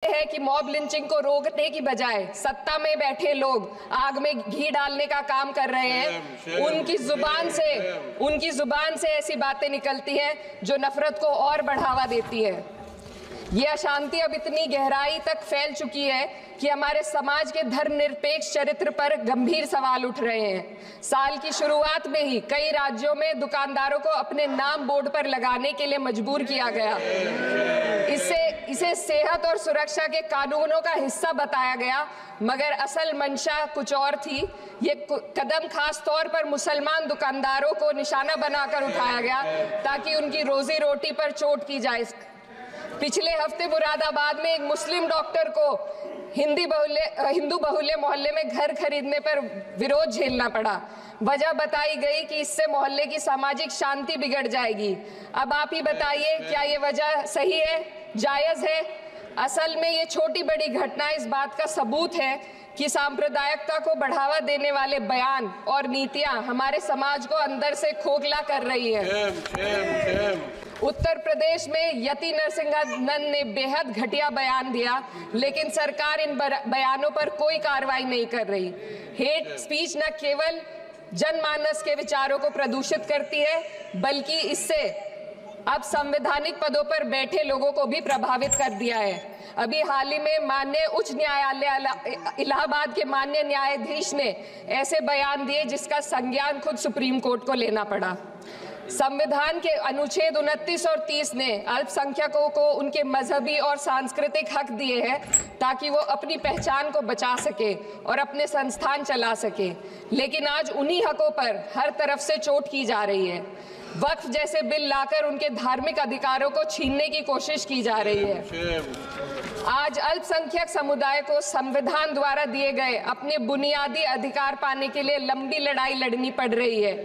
है कि mob lynching को रोकने की बजाय सत्ता में बैठे लोग आग में घी डालने का काम कर रहे हैं। उनकी जुबान से ऐसी बातें निकलती हैं जो नफरत को और बढ़ावा देती है। ये अशांति अब इतनी गहराई तक फैल चुकी है कि हमारे समाज के धर्मनिरपेक्ष चरित्र पर गंभीर सवाल उठ रहे हैं। साल की शुरुआत में ही कई राज्यों में दुकानदारों को अपने नाम बोर्ड पर लगाने के लिए मजबूर किया गया। इसे सेहत और सुरक्षा के कानूनों का हिस्सा बताया गया, मगर असल मंशा कुछ और थी। ये कदम खास तौर पर मुसलमान दुकानदारों को निशाना बनाकर उठाया गया ताकि उनकी रोजी रोटी पर चोट की जाए। पिछले हफ्ते मुरादाबाद में एक मुस्लिम डॉक्टर को हिंदू बहुल्य मोहल्ले में घर खरीदने पर विरोध झेलना पड़ा। वजह बताई गई कि इससे मोहल्ले की सामाजिक शांति बिगड़ जाएगी। अब आप ही बताइए, क्या ये वजह सही है, जायज है? असल में ये छोटी बड़ी घटना इस बात का सबूत है कि सांप्रदायिकता को बढ़ावा देने वाले बयान और नीतियां हमारे समाज को अंदर से खोखला कर रही है। उत्तर प्रदेश में यति नरसिंहानंद ने बेहद घटिया बयान दिया, लेकिन सरकार इन बयानों पर कोई कार्रवाई नहीं कर रही। हेट स्पीच न केवल जनमानस के विचारों को प्रदूषित करती है, बल्कि इससे अब संवैधानिक पदों पर बैठे लोगों को भी प्रभावित कर दिया है। अभी हाल ही में माननीय उच्च न्यायालय इलाहाबाद के माननीय न्यायाधीश ने ऐसे बयान दिए जिसका संज्ञान खुद सुप्रीम कोर्ट को लेना पड़ा। संविधान के अनुच्छेद 29 और 30 ने अल्पसंख्यकों को उनके मजहबी और सांस्कृतिक हक दिए हैं ताकि वो अपनी पहचान को बचा सके और अपने संस्थान चला सके, लेकिन आज उन्हीं हकों पर हर तरफ से चोट की जा रही है। वक्फ जैसे बिल लाकर उनके धार्मिक अधिकारों को छीनने की कोशिश की जा रही है। आज अल्पसंख्यक समुदाय को संविधान द्वारा दिए गए अपने बुनियादी अधिकार पाने के लिए लंबी लड़ाई लड़नी पड़ रही है।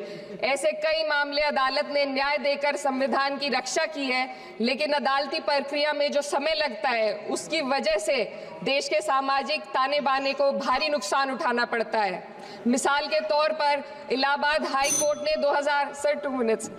ऐसे कई मामले अदालत ने न्याय देकर संविधान की रक्षा की है, लेकिन अदालती प्रक्रिया में जो समय लगता है उसकी वजह से देश के सामाजिक ताने बाने को भारी नुकसान उठाना पड़ता है। मिसाल के तौर पर इलाहाबाद हाई कोर्ट ने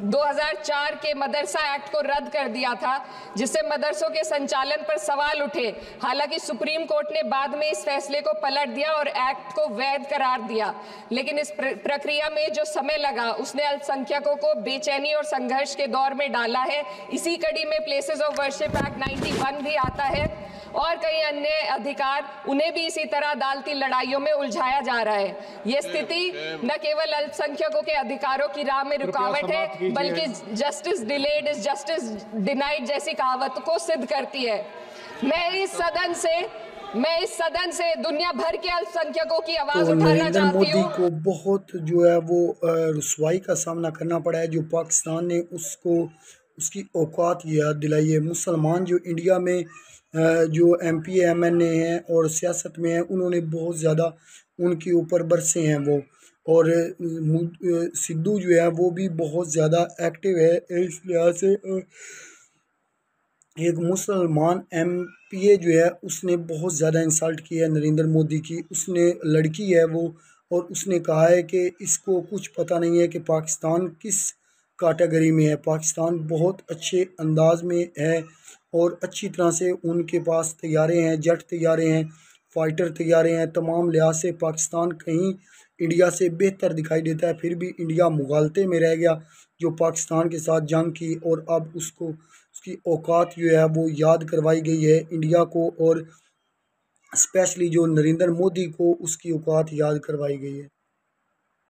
2004 के मदरसा एक्ट को रद्द कर दिया था, जिससे मदरसों के संचालन पर सवाल उठे। हालांकि सुप्रीम कोर्ट ने बाद में इस फैसले को पलट दिया और एक्ट को वैध करार दिया, लेकिन इस प्रक्रिया में जो समय लगा उसने अल्पसंख्यकों को बेचैनी और संघर्ष के दौर में डाला है। इसी कड़ी में प्लेसेस ऑफ वर्शिप एक्ट 91 भी आता है और कई अन्य अधिकार, उन्हें भी इसी तरह अदालती लड़ाइयों में उलझाया जा रहा है। ये स्थिति न केवल अल्पसंख्यकों के अधिकारों की राह में रुकावट है, बल्कि justice delayed is justice denied जैसी कहावत को सिद्ध करती है। मैं इस सदन से दुनिया भर के अल्पसंख्यकों की आवाज उठाना चाहती हूँ। मोदी को बहुत जो है वो रुसवाई का सामना करना पड़ा है। जो पाकिस्तान ने उसको उसकी औकात याद दिलाई है। मुसलमान जो इंडिया में जो MP MNA हैं और सियासत में हैं, उन्होंने बहुत ज़्यादा उनके ऊपर बरसे हैं वो, और सिद्धू जो है वो भी बहुत ज़्यादा एक्टिव है। इस लिहाज से एक मुसलमान MPA जो है उसने बहुत ज़्यादा इंसल्ट की है नरेंद्र मोदी की। उसने लड़की है वो, और उसने कहा है कि इसको कुछ पता नहीं है कि पाकिस्तान किस कैटेगरी में है। पाकिस्तान बहुत अच्छे अंदाज में है और अच्छी तरह से उनके पास तैयारे हैं, जेट तैयारे हैं, फाइटर तैयारे हैं। तमाम लिहाज से पाकिस्तान कहीं इंडिया से बेहतर दिखाई देता है, फिर भी इंडिया मुगालते में रह गया जो पाकिस्तान के साथ जंग की, और अब उसको उसकी औकात जो है वो याद करवाई गई है इंडिया को, और स्पेशली जो नरेंद्र मोदी को उसकी औकात याद करवाई गई है।